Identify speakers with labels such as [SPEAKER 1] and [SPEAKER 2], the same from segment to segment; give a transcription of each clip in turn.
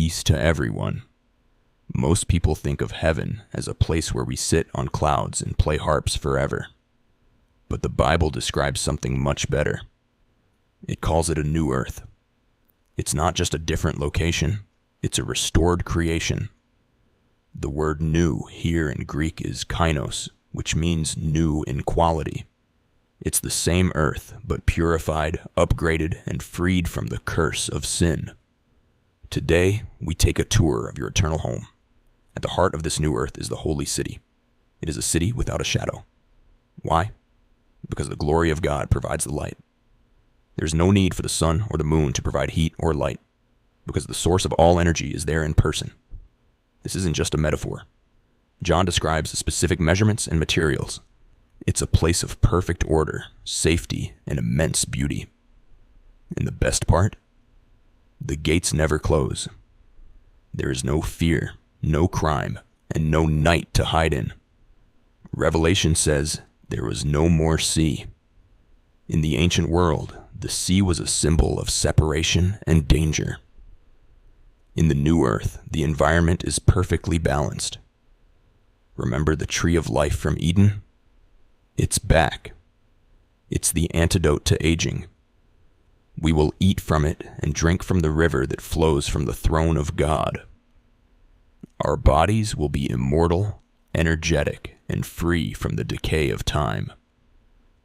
[SPEAKER 1] peace to everyone. Most people think of heaven as a place where we sit on clouds and play harps forever. But the Bible describes something much better. It calls it a new earth. It's not just a different location, it's a restored creation. The word new here in Greek is kainos, which means new in quality. It's the same earth, but purified, upgraded, and freed from the curse of sin. Today, we take a tour of your eternal home. At the heart of this new earth is the holy city. It is a city without a shadow. Why? Because the glory of God provides the light. There is no need for the sun or the moon to provide heat or light, because the source of all energy is there in person. This isn't just a metaphor. John describes the specific measurements and materials. It's a place of perfect order, safety, and immense beauty. And the best part? The gates never close. There is no fear, no crime, and no night to hide in. Revelation says there was no more sea. In the ancient world, the sea was a symbol of separation and danger. In the new earth, the environment is perfectly balanced. Remember the tree of life from Eden? It's back. It's the antidote to aging. We will eat from it and drink from the river that flows from the throne of God. Our bodies will be immortal, energetic, and free from the decay of time.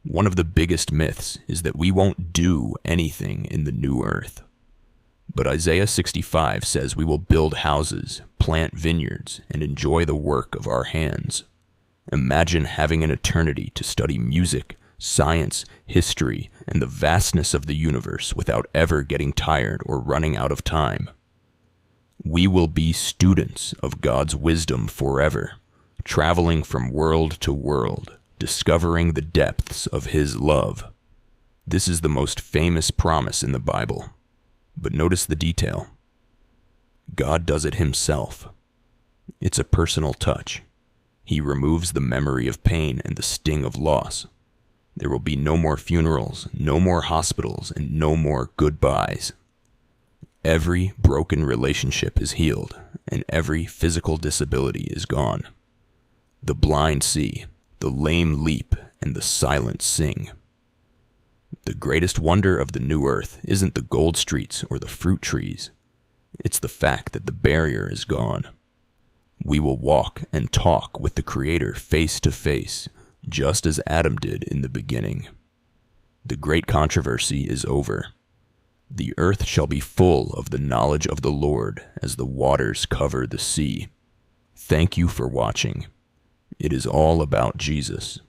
[SPEAKER 1] One of the biggest myths is that we won't do anything in the new earth. But Isaiah 65 says we will build houses, plant vineyards, and enjoy the work of our hands. Imagine having an eternity to study music, science, history, and the vastness of the universe without ever getting tired or running out of time. We will be students of God's wisdom forever, traveling from world to world, discovering the depths of His love. This is the most famous promise in the Bible. But notice the detail. God does it Himself. It's a personal touch. He removes the memory of pain and the sting of loss. There will be no more funerals, no more hospitals, and no more goodbyes. Every broken relationship is healed, and every physical disability is gone. The blind see, the lame leap, and the silent sing. The greatest wonder of the new earth isn't the gold streets or the fruit trees. It's the fact that the barrier is gone. We will walk and talk with the Creator face to face, just as Adam did in the beginning. The great controversy is over. The earth shall be full of the knowledge of the Lord as the waters cover the sea. Thank you for watching. It is all about Jesus.